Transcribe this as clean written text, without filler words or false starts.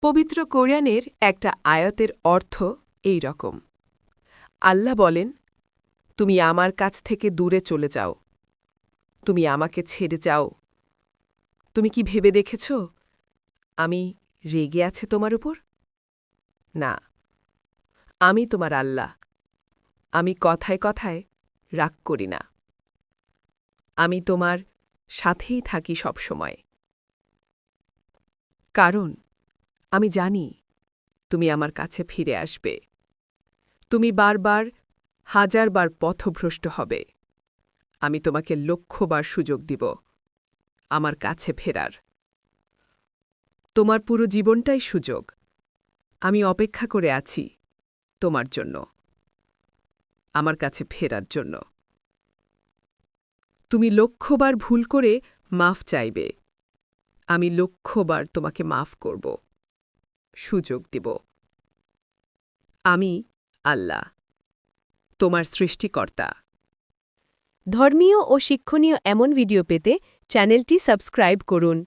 পবিত্র কোরআনের একটা আয়াতের অর্থ এই রকম। আল্লাহ বলেন, তুমি আমার কাছ থেকে দূরে চলে যাও, তুমি আমাকে ছেড়ে যাও। তুমি কি ভেবে দেখেছ আমি রেগে আছে তোমার উপর? না, আমি তোমার আল্লাহ। আমি কথায় কথায় রাগ করি না। আমি তোমার সাথেই থাকি সবসময়। কারণ আমি জানি তুমি আমার কাছে ফিরে আসবে। তুমি বারবার হাজারবার পথভ্রষ্ট হবে। আমি তোমাকে লক্ষবার সুযোগ দিব আমার কাছে ফেরার। তোমার পুরো জীবনটাই সুযোগ। আমি অপেক্ষা করে আছি তোমার জন্য, আমার কাছে ফেরার জন্য। তুমি লক্ষবার ভুল করে মাফ চাইবে, আমি লক্ষবার তোমাকে মাফ করব, সুযোগ দিব। আমি আল্লাহ, তোমার সৃষ্টিকর্তা। ধর্মীয় ও শিক্ষণীয় এমন ভিডিও পেতে চ্যানেলটি সাবস্ক্রাইব করুন।